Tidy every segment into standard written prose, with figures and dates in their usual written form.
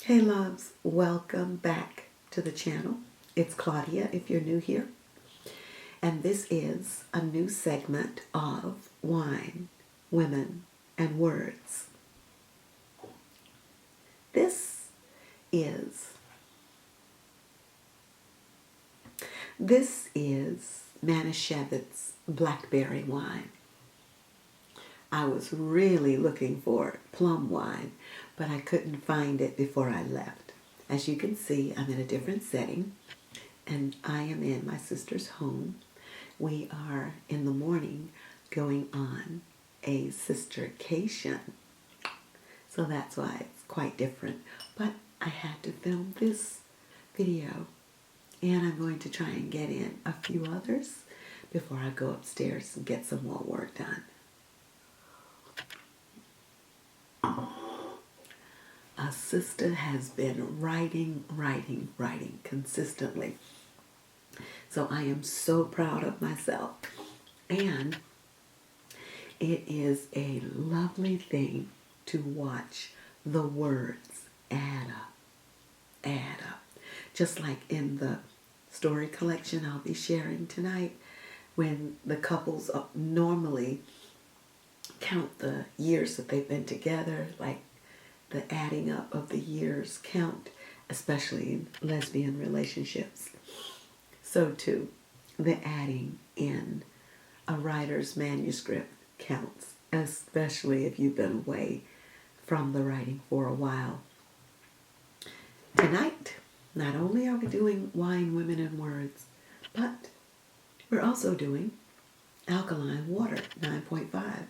Hey loves, welcome back to the channel. It's Claudia if you're new here. And this is a new segment of Wine, Women, and Words. This is Manischewitz Blackberry wine. I was really looking for plum wine, but I couldn't find it before I left. As you can see, I'm in a different setting, and I am in my sister's home. We are in the morning going on a sistercation, so that's why it's quite different. But I had to film this video, and I'm going to try and get in a few others before I go upstairs and get some more work done. A sister has been writing consistently. So I am so proud of myself. And it is a lovely thing to watch the words add up. Just like in the story collection I'll be sharing tonight, when the couples normally count the years that they've been together, like the adding up of the years count, especially in lesbian relationships. So too, the adding in a writer's manuscript counts, especially if you've been away from the writing for a while. Tonight, not only are we doing Wine, Women, and Words, but we're also doing alkaline water, 9.5,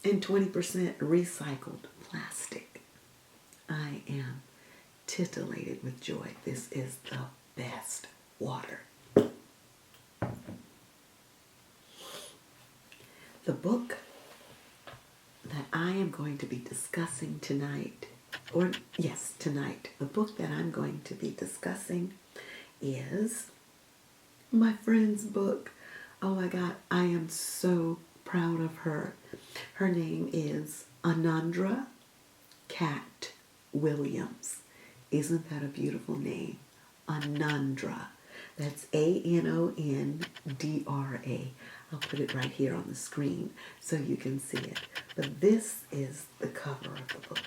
and 20% recycled plastic. I am titillated with joy. This is the best water. The book that I am going to be discussing tonight, the book that I'm going to be discussing is my friend's book. Oh my God, I am so proud of her. Her name is Anondra Cat Williams. Isn't that a beautiful name? Anondra. That's Anondra. I'll put it right here on the screen so you can see it. But this is the cover of the book.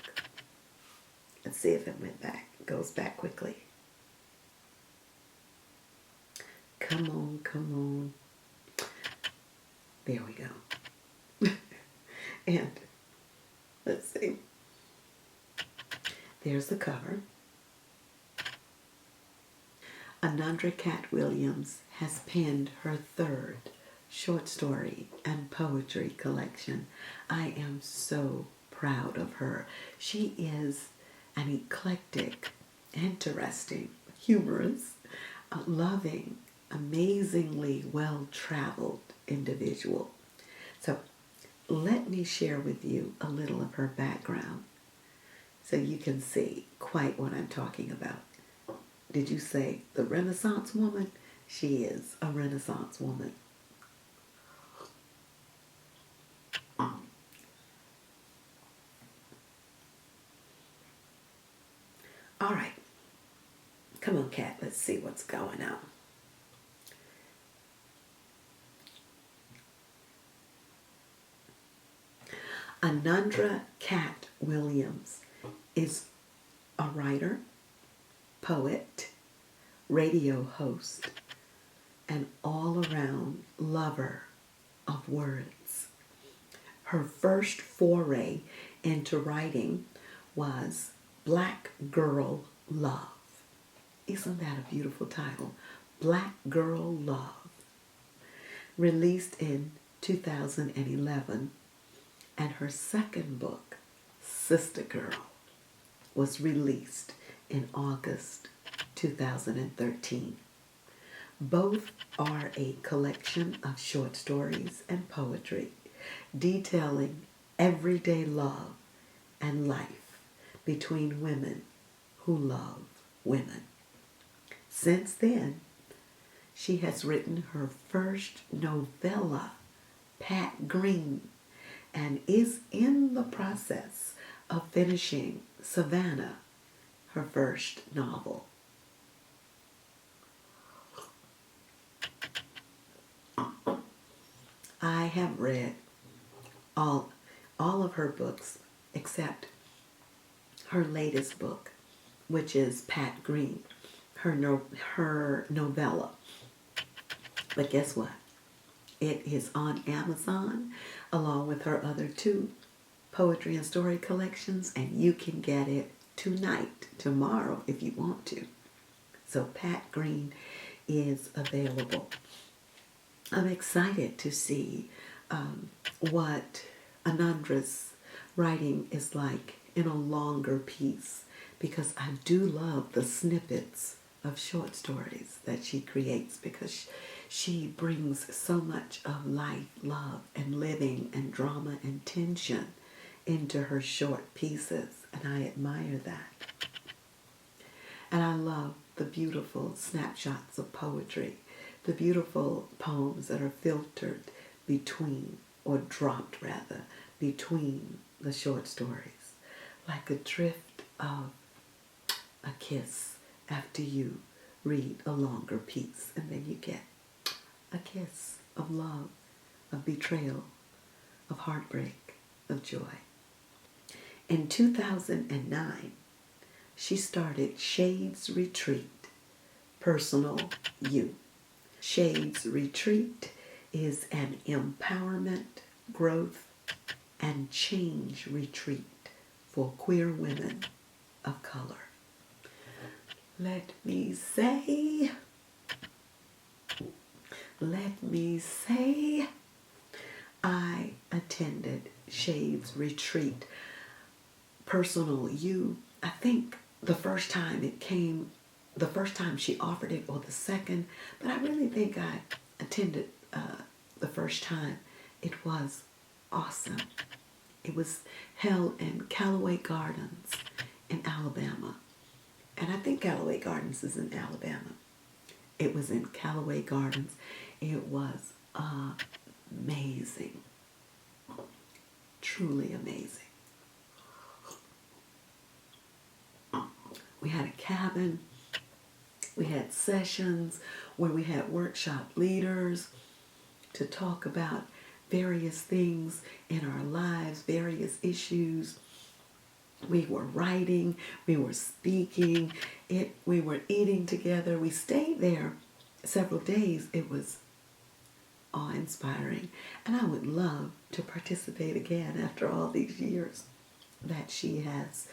Let's see if it goes back quickly. Come on. There we go. And let's see. There's the cover. Anondra Cat Williams has penned her third short story and poetry collection. I am so proud of her. She is an eclectic, interesting, humorous, loving, amazingly well-traveled individual. So let me share with you a little of her background so you can see quite what I'm talking about. Did you say the Renaissance woman? She is a Renaissance woman. All right. Come on, Cat. Let's see what's going on. Anondra Cat Williams is a writer, poet, radio host, and all-around lover of words. Her first foray into writing was Black Girl Love. Isn't that a beautiful title? Black Girl Love. Released in 2011. And her second book, Sister Girl, was released in August 2013. Both are a collection of short stories and poetry detailing everyday love and life between women who love women. Since then, she has written her first novella, Pat Green, and is in the process of finishing Savannah, her first novel. I have read all of her books except her latest book, which is Pat Green, her novella. But guess what? It is on Amazon along with her other two poetry and story collections, and you can get it tonight, tomorrow if you want to. So Pat Green is available. I'm excited to see what Anondra's writing is like in a longer piece, because I do love the snippets of short stories that she creates, because she brings so much of life, love, and living and drama and tension into her short pieces, and I admire that. And I love the beautiful snapshots of poetry, the beautiful poems that are filtered between, or dropped rather, between the short stories, like a drift of a kiss after you read a longer piece, and then you get a kiss of love, of betrayal, of heartbreak, of joy. In 2009, she started Shades Retreat, Personal You. Shades Retreat is an empowerment, growth, and change retreat for queer women of color. Let me say, I attended Shades Retreat, Personal You. I think the first time it came, the first time she offered it, or the second, but I really think I attended the first time. It was awesome. It was held in Callaway Gardens in Alabama. And I think Callaway Gardens is in Alabama. It was in Callaway Gardens. It was amazing. Truly amazing. We had a cabin. We had sessions where we had workshop leaders to talk about various things in our lives, various issues. We were writing, we were speaking, we were eating together. We stayed there several days. It was awe-inspiring. And I would love to participate again after all these years that she has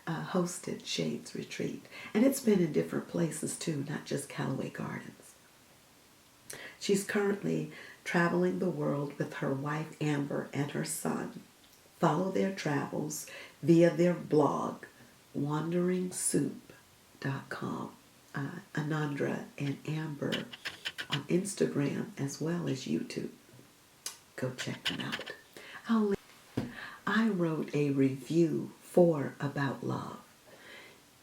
hosted Shades Retreat. And it's been in different places too, not just Callaway Gardens. She's currently traveling the world with her wife Amber and her son. Follow their travels via their blog, wanderingsoup.com. Anondra and Amber on Instagram as well as YouTube. Go check them out. I wrote a review for About Love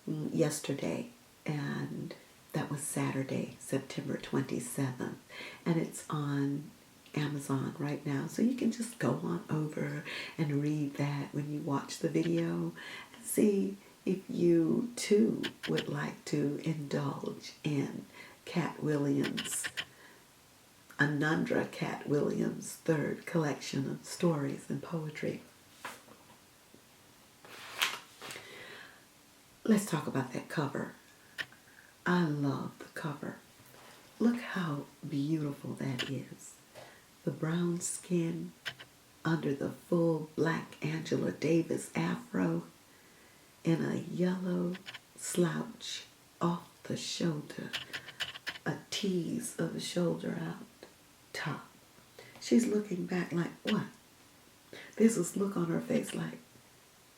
yesterday, and that was Saturday, September 27th, and it's on Amazon right now, so you can just go on over and read that when you watch the video and see if you too would like to indulge in Cat Williams, Anondra Cat Williams' third collection of stories and poetry. Let's talk about that cover. I love the cover. Look how beautiful that is. The brown skin under the full black Angela Davis afro, in a yellow slouch off the shoulder, a tease of the shoulder out top. She's looking back like, what? There's this look on her face like,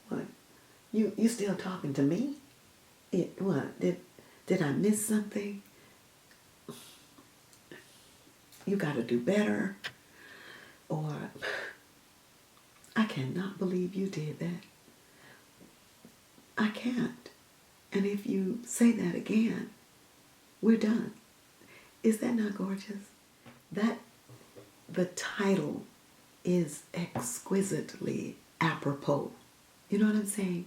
what? You still talking to me? What? Did I miss something? You got to do better. Or, I cannot believe you did that. I can't. And if you say that again, we're done. Is that not gorgeous? The title is exquisitely apropos. You know what I'm saying?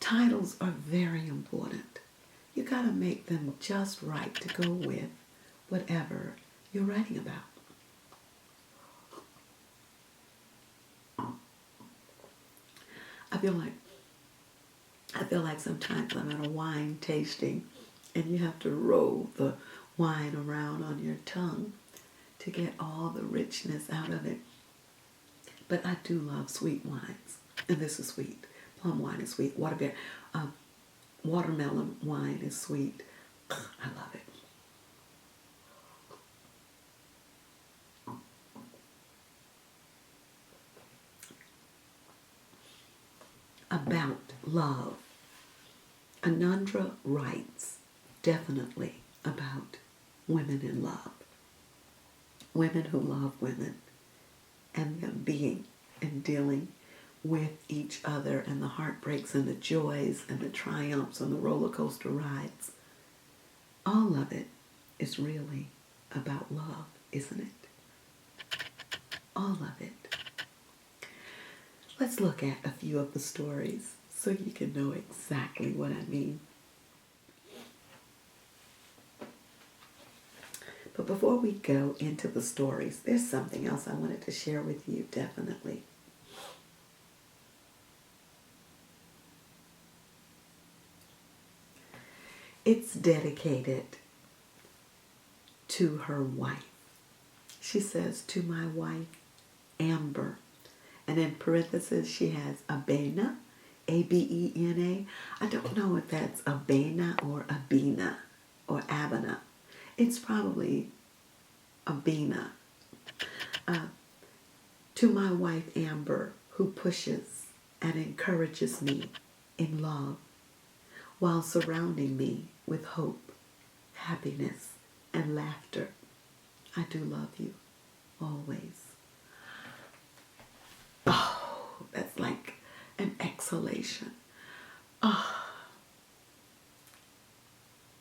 Titles are very important. You got to make them just right to go with whatever you're writing about. I feel like sometimes I'm at a wine tasting and you have to roll the wine around on your tongue to get all the richness out of it. But I do love sweet wines, and this is sweet. Plum wine is sweet. Watermelon wine is sweet. I love it. About love. Anondra writes definitely about women in love. Women who love women and them being and dealing with each other and the heartbreaks and the joys and the triumphs and the roller coaster rides. All of it is really about love, isn't it? All of it. Let's look at a few of the stories so you can know exactly what I mean. But before we go into the stories, there's something else I wanted to share with you, definitely. It's dedicated to her wife. She says, to my wife, Amber. And in parentheses, she has Abena, A-B-E-N-A. I don't know if that's Abena or Abena or Abena. It's probably Abena. To my wife, Amber, who pushes and encourages me in love while surrounding me with hope, happiness, and laughter. I do love you always. Oh, that's like an exhalation. Oh,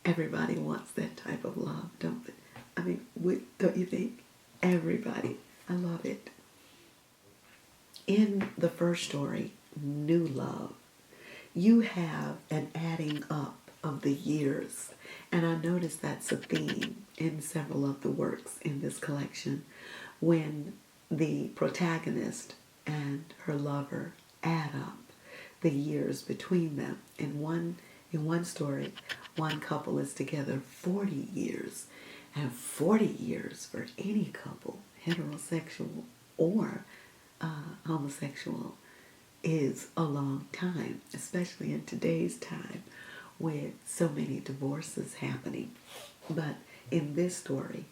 everybody wants that type of love, don't they? I mean, don't you think? Everybody. I love it. In the first story, New Love, you have an adding up of the years. And I noticed that's a theme in several of the works in this collection when the protagonist and her lover add up the years between them. In one story, one couple is together 40 years, and 40 years for any couple, heterosexual or homosexual, is a long time, especially in today's time with so many divorces happening. But in this story,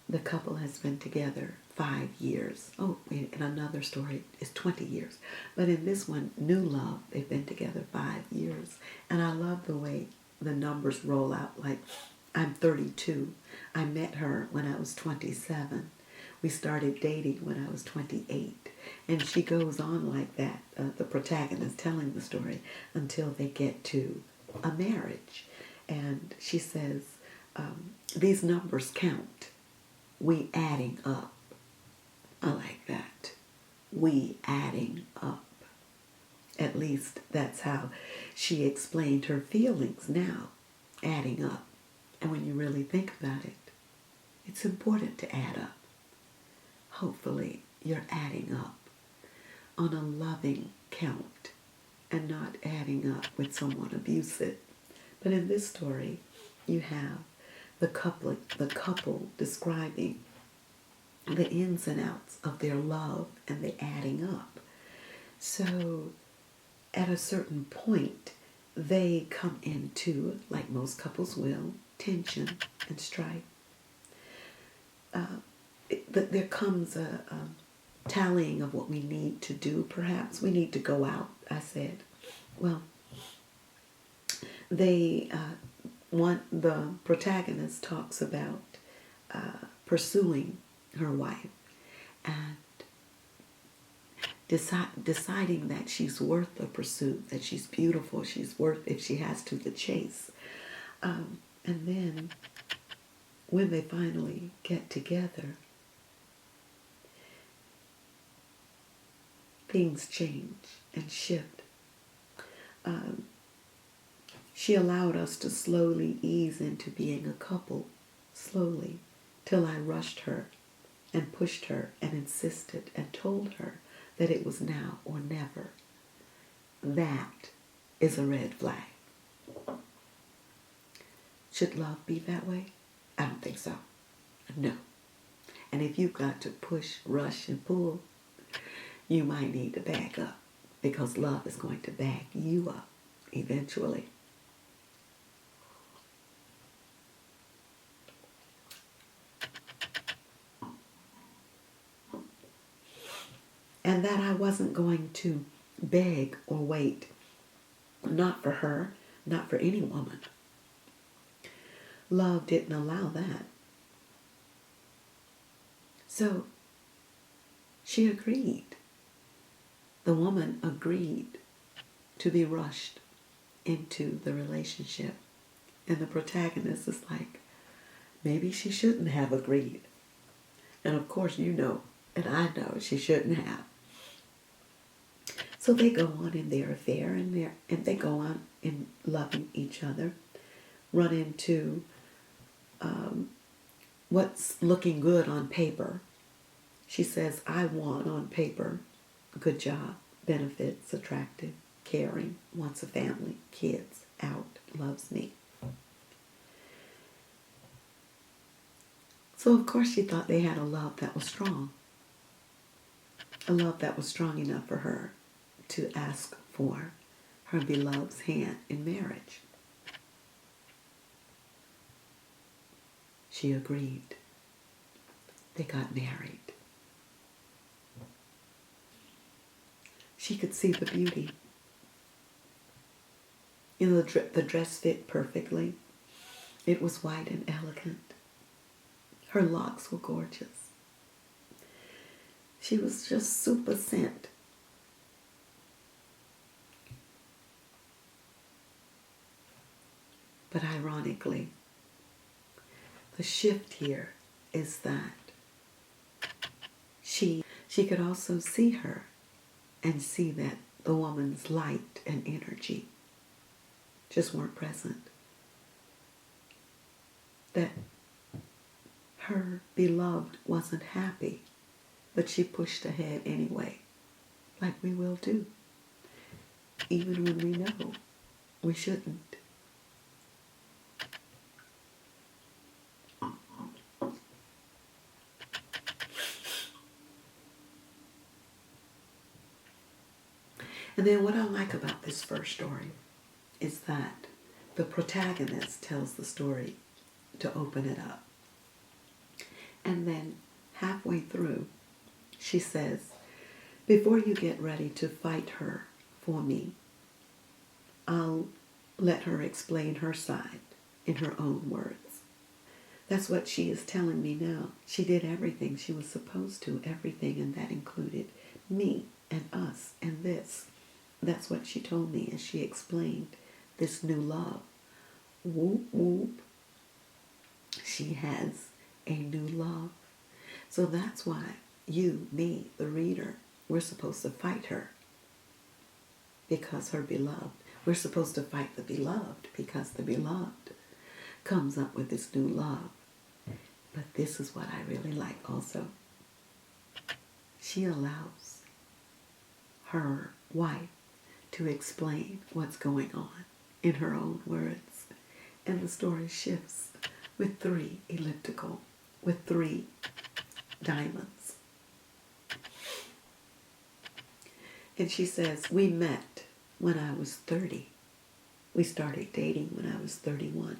the couple has been together 5 years. Oh, in another story, it's 20 years. But in this one, New Love, they've been together 5 years. And I love the way the numbers roll out. Like, I'm 32. I met her when I was 27. We started dating when I was 28. And she goes on like that, the protagonist telling the story, until they get to a marriage. And she says, these numbers count. We adding up. I like that. We adding up. At least that's how she explained her feelings now, adding up. And when you really think about it, it's important to add up. Hopefully you're adding up on a loving count and not adding up with someone abusive. But in this story, you have the couple describing the ins and outs of their love and the adding up. So at a certain point, they come into, like most couples will, tension and strife. There comes a tallying of what we need to do, perhaps. We need to go out, I said. Well, the protagonist talks about pursuing her wife and deciding that she's worth the pursuit, that she's beautiful, she's worth, if she has to, the chase. And then when they finally get together, things change and shift. she allowed us to slowly ease into being a couple, slowly, till I rushed her and pushed her and insisted and told her that it was now or never. That is a red flag. Should love be that way? I don't think so. No. And if you've got to push, rush, and pull, you might need to back up, because love is going to back you up eventually. And that I wasn't going to beg or wait, not for her, not for any woman. Love didn't allow that. So she agreed. The woman agreed to be rushed into the relationship. And the protagonist is like, maybe she shouldn't have agreed. And of course you know, and I know, she shouldn't have. So they go on in their affair, and they go on in loving each other, run into what's looking good on paper. She says, I want on paper, good job, benefits, attractive, caring, wants a family, kids, out, loves me. So of course she thought they had a love that was strong. A love that was strong enough for her to ask for her beloved's hand in marriage. She agreed. They got married. She could see the beauty. You know, the dress fit perfectly. It was white and elegant. Her locks were gorgeous. She was just super scent. But ironically, the shift here is that she could also see her and see that the woman's light and energy just weren't present. That her beloved wasn't happy, but she pushed ahead anyway, like we will do, even when we know we shouldn't. And then what I like about this first story is that the protagonist tells the story to open it up. And then halfway through, she says, before you get ready to fight her for me, I'll let her explain her side in her own words. That's what she is telling me now. She did everything she was supposed to, everything, and that included me and us and this. That's what she told me as she explained this new love. Whoop, whoop. She has a new love. So that's why you, me, the reader, we're supposed to fight her because her beloved. We're supposed to fight the beloved because the beloved comes up with this new love. But this is what I really like also. She allows her wife to explain what's going on in her own words. And the story shifts with 3 elliptical, with 3 diamonds. And she says, we met when I was 30. We started dating when I was 31.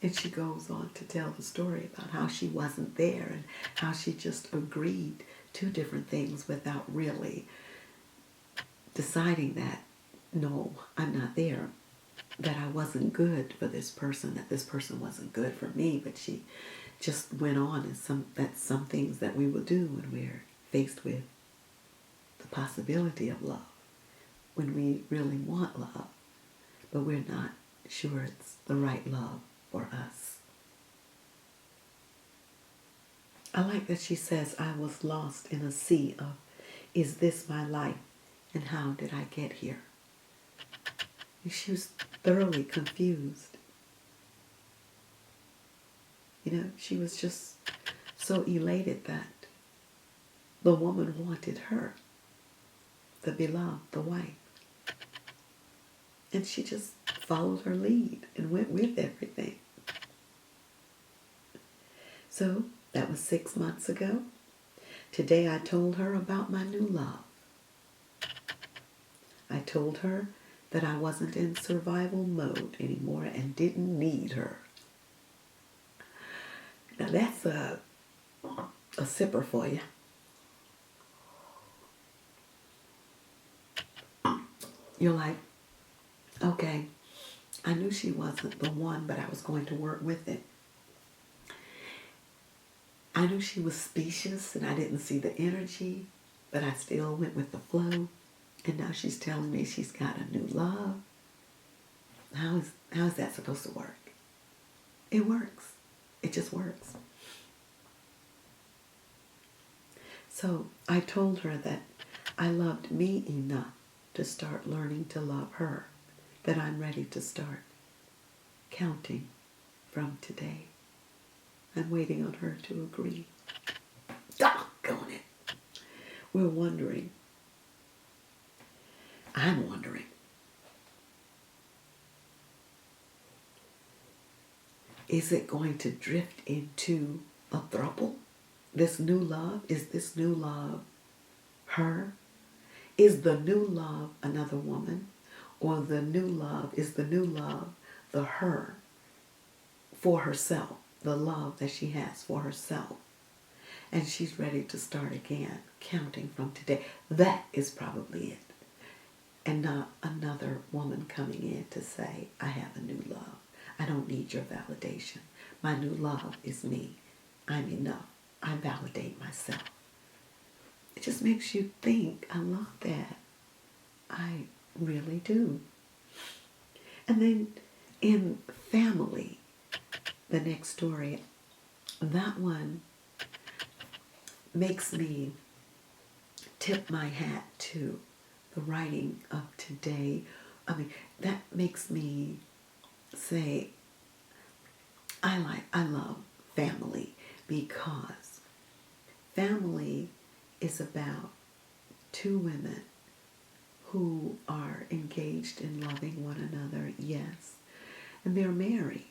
And she goes on to tell the story about how she wasn't there and how she just agreed to different things without really deciding that, no, I'm not there, that I wasn't good for this person, that this person wasn't good for me. But she just went on, and that's some things that we will do when we're faced with the possibility of love, when we really want love, but we're not sure it's the right love for us. I like that she says, I was lost in a sea of, is this my life? And how did I get here? And she was thoroughly confused. She was just so elated that the woman wanted her, the beloved, the wife. And she just followed her lead and went with everything. So that was 6 months ago. Today I told her about my new love. I told her that I wasn't in survival mode anymore and didn't need her. Now that's a sipper for you. You're like, okay, I knew she wasn't the one, but I was going to work with it. I knew she was specious and I didn't see the energy, but I still went with the flow. And now she's telling me she's got a new love. How is that supposed to work? It works. It just works. So I told her that I loved me enough to start learning to love her, that I'm ready to start counting from today. I'm waiting on her to agree. Doggone it. We're wondering. I'm wondering. Is it going to drift into a throuple? This new love? Is this new love her? Is the new love another woman? Or is the new love the her for herself? The love that she has for herself. And she's ready to start again, counting from today. That is probably it. And not another woman coming in to say, I have a new love. I don't need your validation. My new love is me. I'm enough. I validate myself. It just makes you think, I love that. I really do. And then in family, the next story, that one makes me tip my hat to the writing of today. That makes me say, I love family, because family is about two women who are engaged in loving one another, yes, and they're married,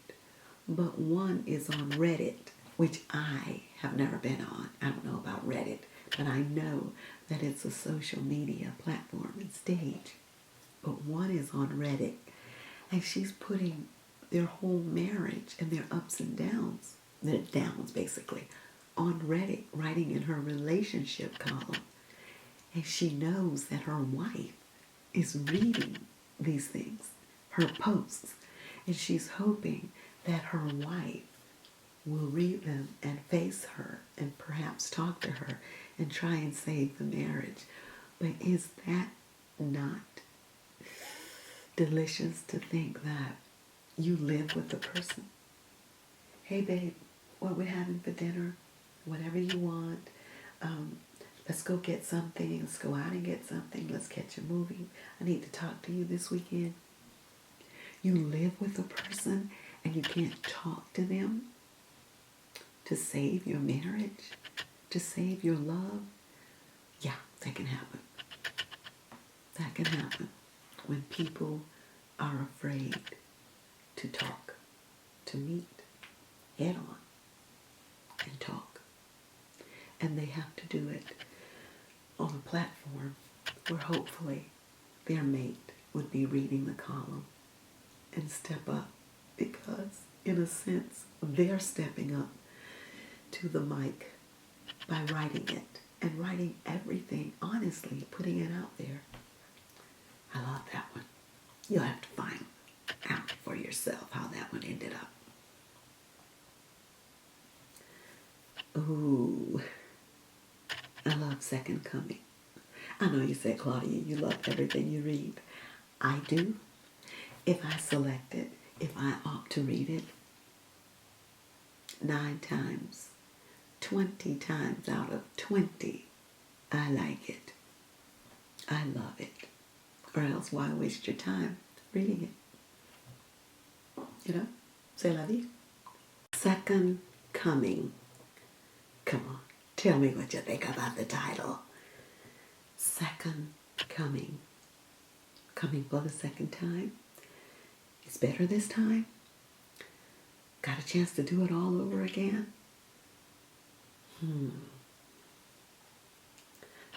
but one is on Reddit, which I have never been on. I don't know about Reddit, but I know that it's a social media platform and stage. But one is on Reddit, and she's putting their whole marriage and their ups and downs, their downs basically, on Reddit, writing in her relationship column. And she knows that her wife is reading these things, her posts, and she's hoping that her wife will read them and face her and perhaps talk to her and try and save the marriage. But is that not delicious to think that you live with the person? Hey babe, what we're having for dinner? Whatever you want. Let's go get something. Let's go out and get something. Let's catch a movie. I need to talk to you this weekend. You live with a person and you can't talk to them to save your marriage, to save your love. Yeah, that can happen. That can happen when people are afraid to talk, to meet head on and talk. And they have to do it on a platform where hopefully their mate would be reading the column and step up, because in a sense they're stepping up to the mic by writing it and writing everything honestly, putting it out there. I love that one. You'll have to find out for yourself how that one ended up. Ooh, I love Second Coming. I know you said, Claudia, you love everything you read. I do. If I select it, if I opt to read it, 9 times, 20 times out of 20, I like it. I love it. Or else why waste your time reading it. You know? C'est la vie. Second Coming. Come on, tell me what you think about the title. Second Coming. Coming for the second time. It's better this time. Got a chance to do it all over again.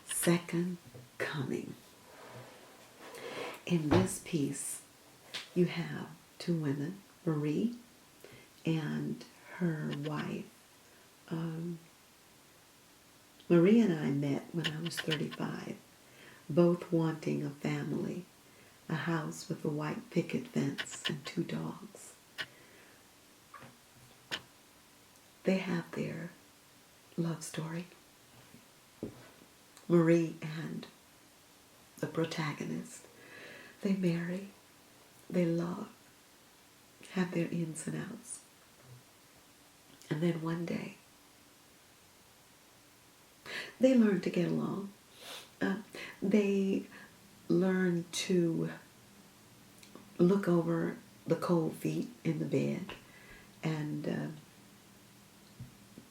Second Coming. In this piece, you have two women, Marie and her wife. Marie and I met when I was 35, both wanting a family, a house with a white picket fence and 2 dogs. They have their love story. Marie and the protagonist, they marry, they love, have their ins and outs. And then one day, they learn to get along. They learn to look over the cold feet in the bed and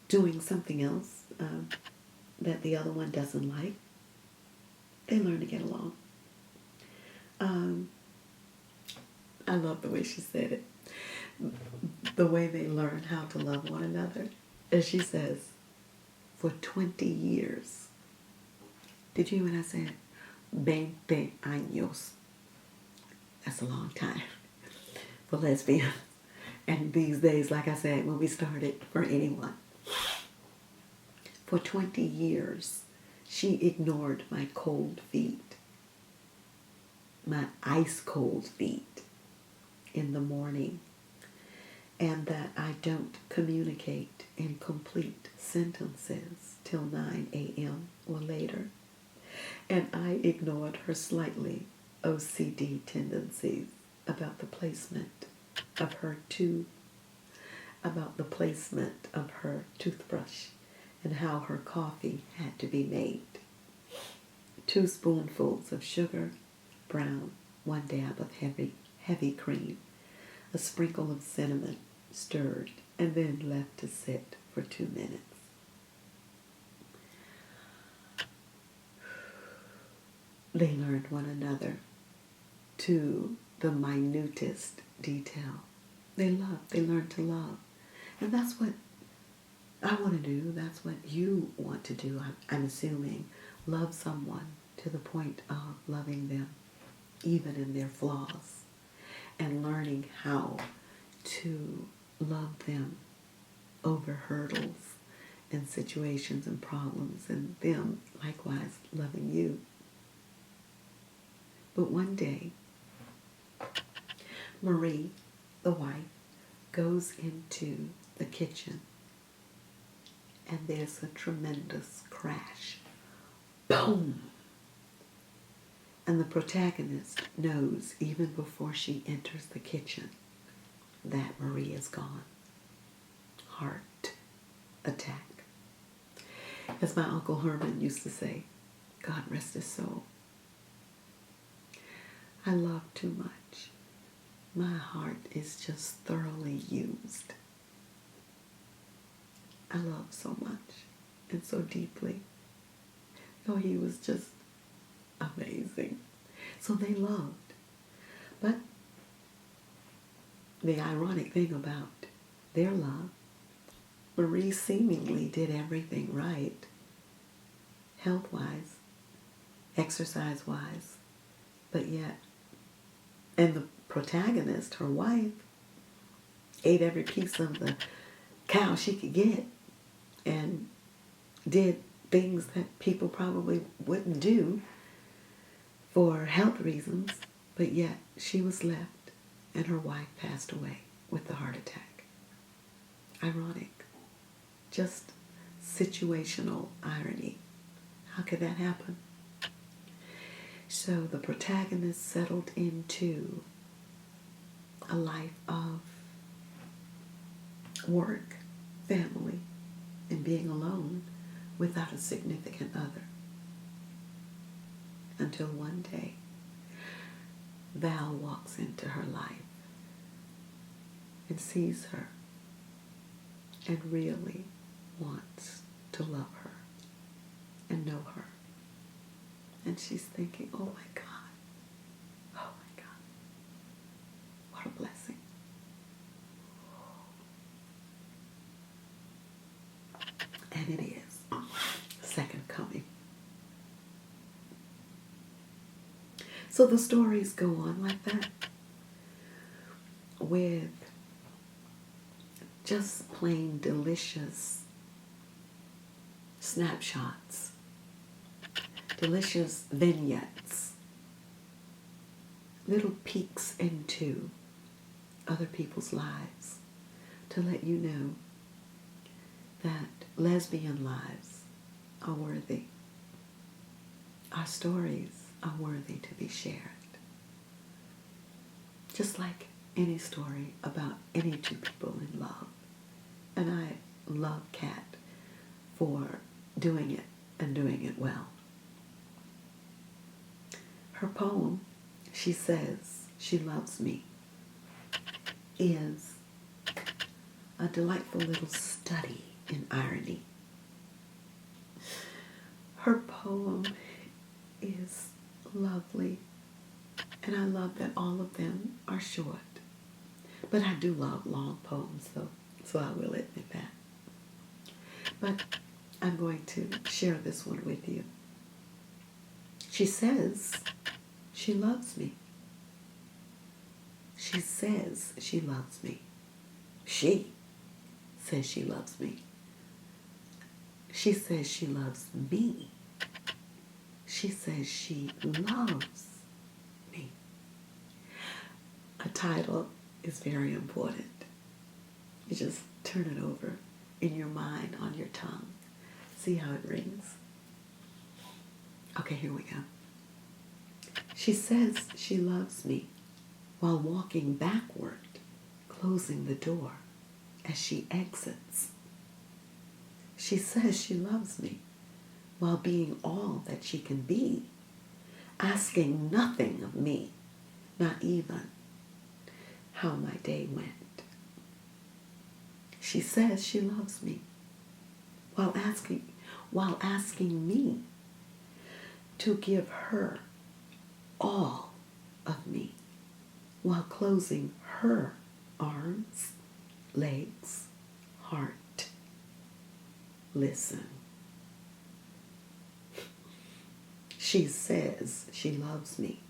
doing something else that the other one doesn't like. They learn to get along. I love the way she said it. The way they learn how to love one another. As she says, for 20 years. Did you hear when I said 20 años? That's a long time for lesbians. And these days, like I said, when we started, for anyone. For 20 years, she ignored my cold feet, my ice cold feet in the morning, and that I don't communicate in complete sentences till 9 a.m. or later. And I ignored her slightly OCD tendencies about the placement of her toothbrush and how her coffee had to be made. 2 spoonfuls of sugar, brown, 1 dab of heavy cream, a sprinkle of cinnamon, stirred, and then left to sit for 2 minutes. They learned one another to the minutest detail. They learned to love. And that's what I want to do. That's what you want to do, I'm assuming. Love someone to the point of loving them, even in their flaws, and learning how to love them over hurdles and situations and problems, and them likewise loving you. But one day, Marie, the wife, goes into the kitchen and there's a tremendous crash. Boom! And the protagonist knows, even before she enters the kitchen, that Marie is gone. Heart attack. As my Uncle Herman used to say, God rest his soul, I love too much. My heart is just thoroughly used. I love so much and so deeply. Oh, he was just amazing. So they loved. But the ironic thing about their love, Marie seemingly did everything right, health-wise, exercise-wise, but yet, and the protagonist, her wife, ate every piece of the cow she could get and did things that people probably wouldn't do for health reasons, but yet she was left and her wife passed away with the heart attack. Ironic. Just situational irony. How could that happen? So the protagonist settled into a life of work, family, and being alone without a significant other. Until one day, Val walks into her life and sees her and really wants to love her and know her. And she's thinking, oh my God, what a blessing. And it is second coming. So the stories go on like that, with just plain delicious snapshots, delicious vignettes, little peeks into other people's lives to let you know that lesbian lives are worthy. Our stories are worthy to be shared. Just like any story about any two people in love. And I love Kat for doing it and doing it well. Her poem, She Says She Loves Me, is a delightful little study in irony. Her poem is lovely, and I love that all of them are short. But I do love long poems, though, so I will admit that. But I'm going to share this one with you. She says she loves me. She says she loves me. She says she loves me. She says she loves me. She says she loves me. A title is very important. You just turn it over in your mind, on your tongue. See how it rings? Okay, here we go. She says she loves me while walking backward, closing the door as she exits. She says she loves me while being all that she can be, asking nothing of me, not even how my day went. She says she loves me while asking me to give her all of me, while closing her arms, legs, heart. Listen. She says she loves me.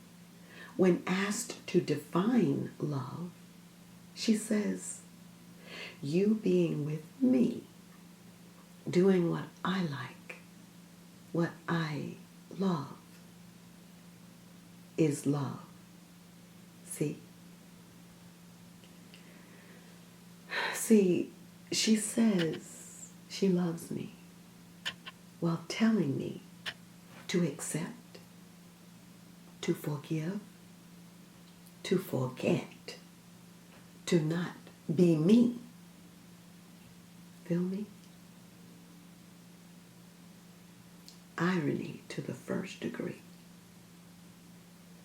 When asked to define love, she says, you being with me, doing what I like, what I love, is love. See? See, she says she loves me while telling me to accept, to forgive, to forget, to not be me. Feel me? Irony to the first degree.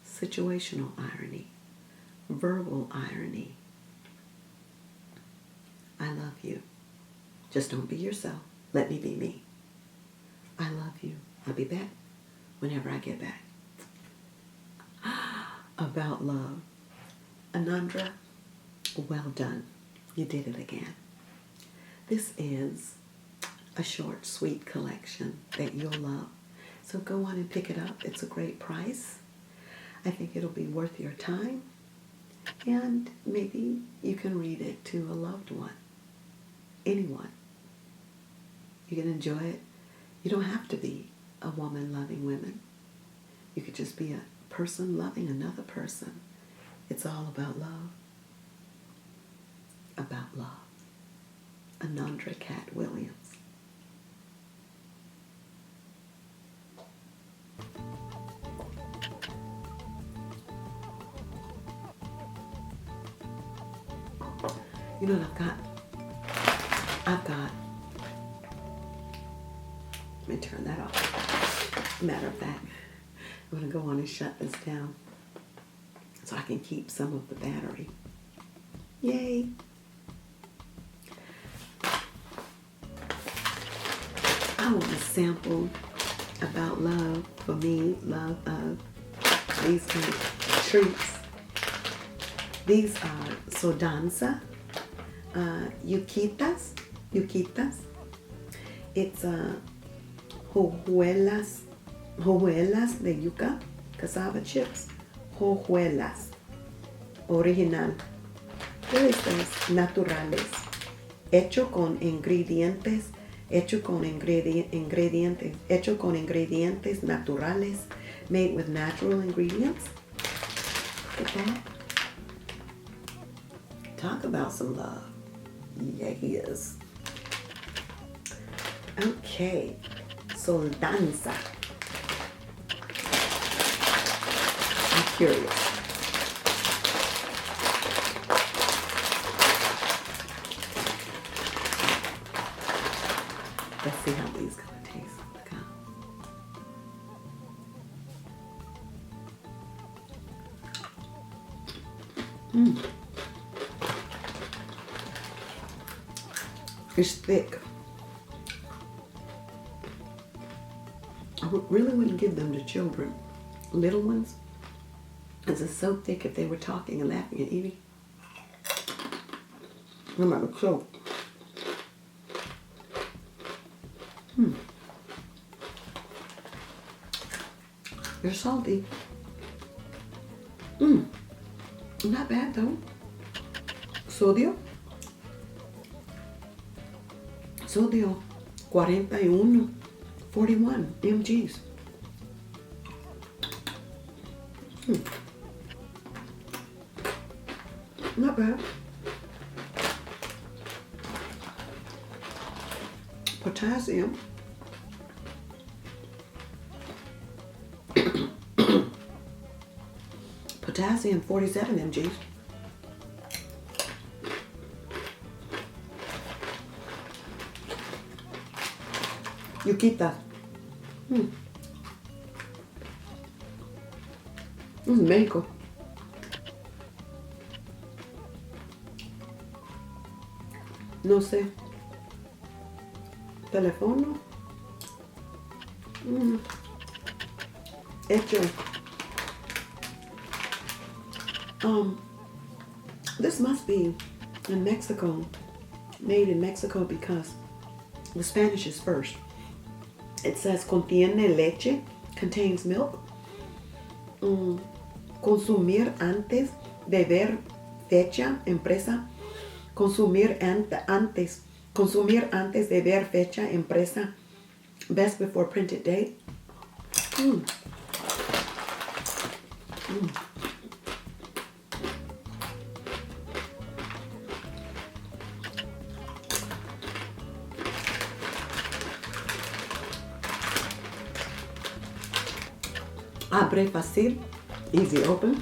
Situational irony. Verbal irony. I love you. Just don't be yourself. Let me be me. I love you. I'll be back whenever I get back. About love. Anondra, well done. You did it again. This is a short, sweet collection that you'll love. So go on and pick it up. It's a great price. I think it'll be worth your time. And maybe you can read it to a loved one. Anyone. You can enjoy it. You don't have to be a woman loving women. You could just be a person loving another person. It's all about love. About love. Anondra Cat Williams. You know what I've got, let me turn that off. Matter of fact, I'm going to go on and shut this down so I can keep some of the battery. Yay! I want to sample about love. For me, love of these kind of treats. These are sodanza, yuquitas. It's hojuelas de yuca, cassava chips. Hojuelas, original, frescas, naturales, hecho con ingredientes naturales, made with natural ingredients. Look at that. Talk about some love. Yes. Okay, soldanza. I'm curious. Let's see how these gonna taste. Look out. It's thick. I really wouldn't give them to children. Little ones. Because it's so thick if they were talking and laughing and eating. I'm about to choke. They're salty. Not bad though. Sodio 41 mgs. Not bad. Potassium. Potassium 47 mgs. Yuquita. This is Mexico. No sé. Teléfono. Hecho. This must be in Mexico. Made in Mexico because the Spanish is first. It says contiene leche, contains milk. Consumir antes de ver fecha, empresa. Consumir antes de ver fecha, empresa. Best before printed date. Abre fácil, easy open.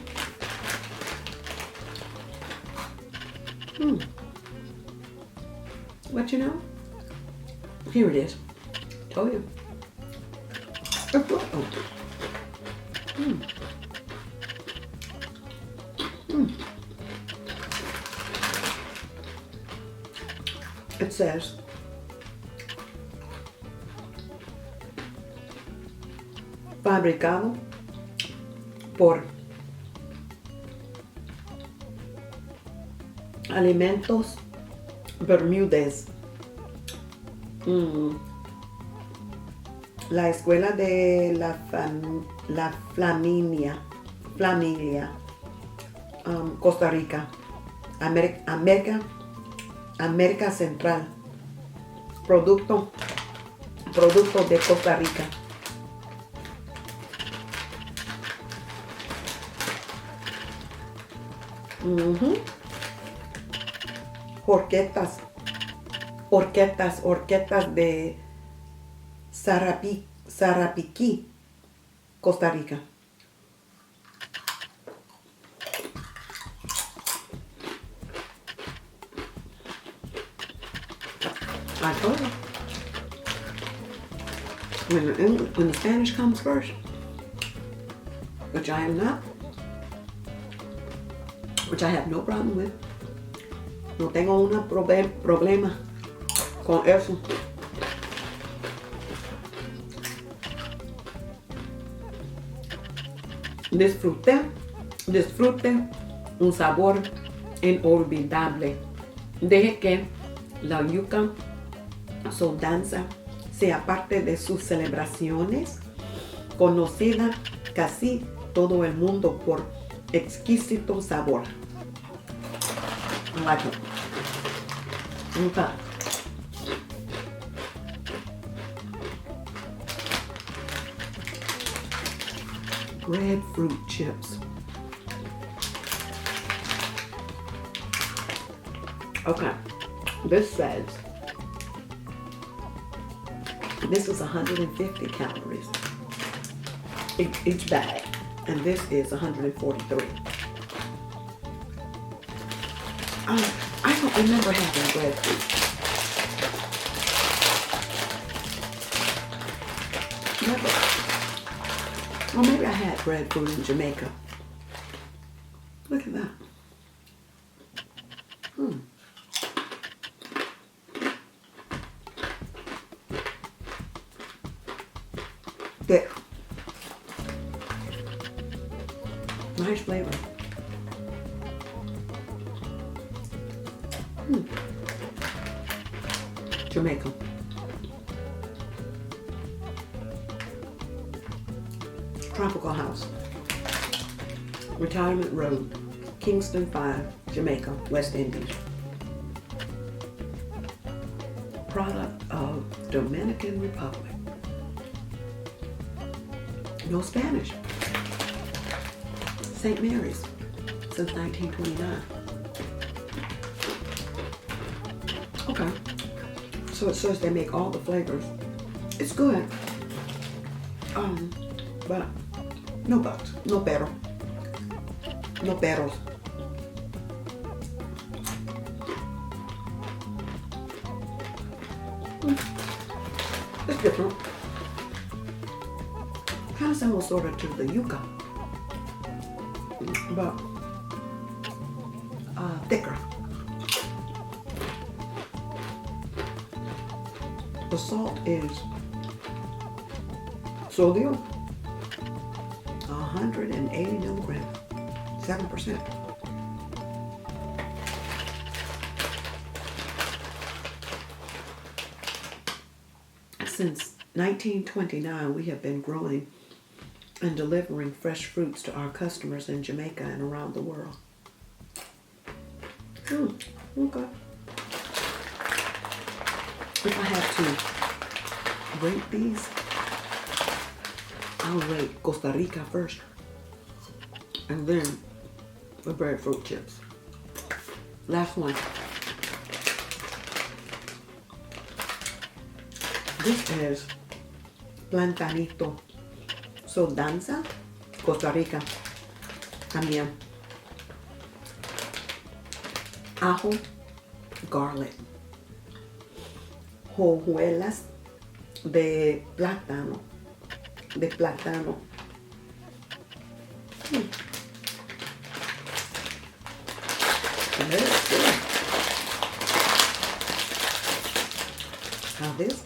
What you know? Here it is. Told you. It says fabricado por Alimentos Bermúdez, la escuela de la Flaminia, Costa Rica, América Central, producto de Costa Rica. Horquetas de Sarapiquí, Costa Rica. I told you. When the Spanish comes first, which I am not, which I have no problem with. No tengo un problema con eso. Disfrute un sabor inolvidable. Deje que la yuca soldanza sea parte de sus celebraciones, conocida casi todo el mundo por exquisito sabor. I like it. Okay. Breadfruit chips. Okay, this says this is 150 calories each bag, and this is 143. I don't remember having breadfruit. Well, maybe I had breadfruit in Jamaica. Look at that. Thick. Nice flavor. Jamaica. Tropical House. Retirement Road, Kingston 5, Jamaica, West Indies. Product of Dominican Republic. No Spanish. St. Mary's since 1929. Okay. So it says they make all the flavors. It's good. But no buts, no pero. No peros. It's different. Kind of similar sort of to the yuca, but thicker. The salt is sodium, 180 milligrams, 7%. Since 1929, we have been growing and delivering fresh fruits to our customers in Jamaica and around the world. Okay. If I had to rate these, I'll rate Costa Rica first, and then the breadfruit chips. Last one. This is Plantanito Soldanza, Costa Rica. También. Ajo, garlic. Hojuelas de plátano. That's good. How this is.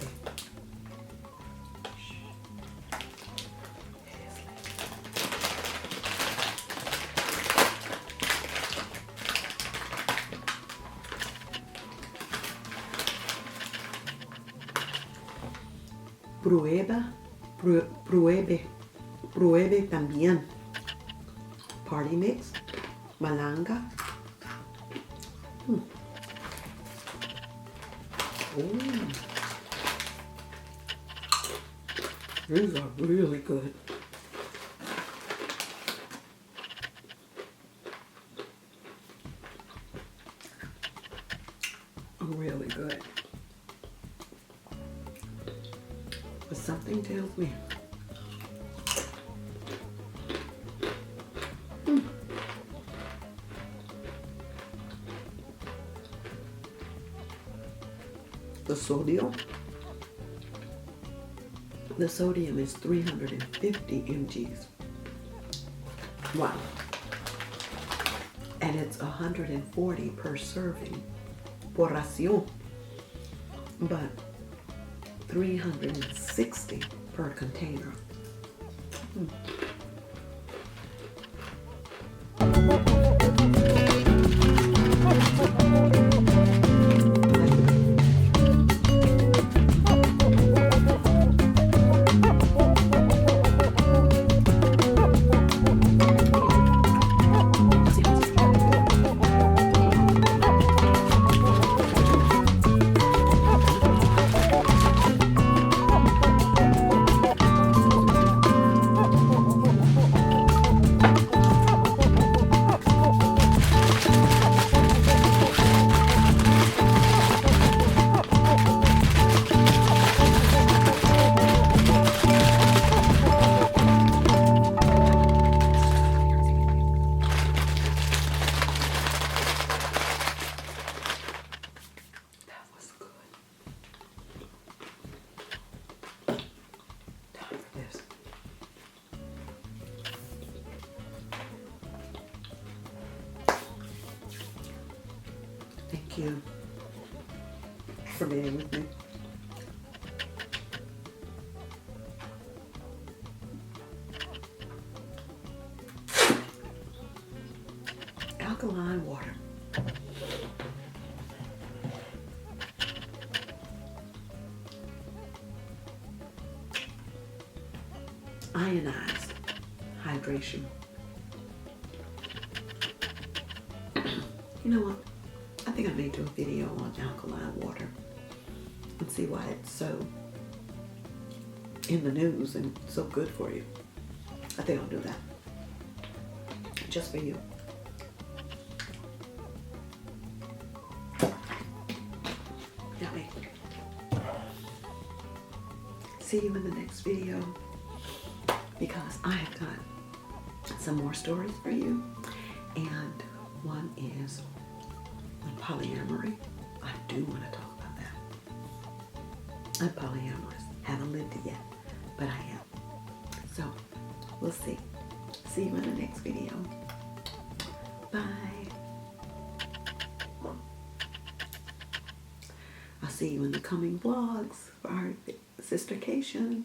Pruebe también. Party mix, malanga. These are really good. Really good. But something tells me the sodium is 350 mgs. Wow. And and it's 140 per serving, por ración, but 360 per container. That was good. Time for this. Thank you for being with me. Alkaline water. Ionized hydration. You know what? I think I may do a video on alkaline water and see why it's so in the news and so good for you. I think I'll do that. Just for you. Yummy. See you in the next video, because I have got some more stories for you, and one is on polyamory. I do want to talk about that. I'm polyamorous. Haven't lived it yet, but I am. So we'll see. See you in the next video. Bye. I'll see you in the coming vlogs for our sistercation.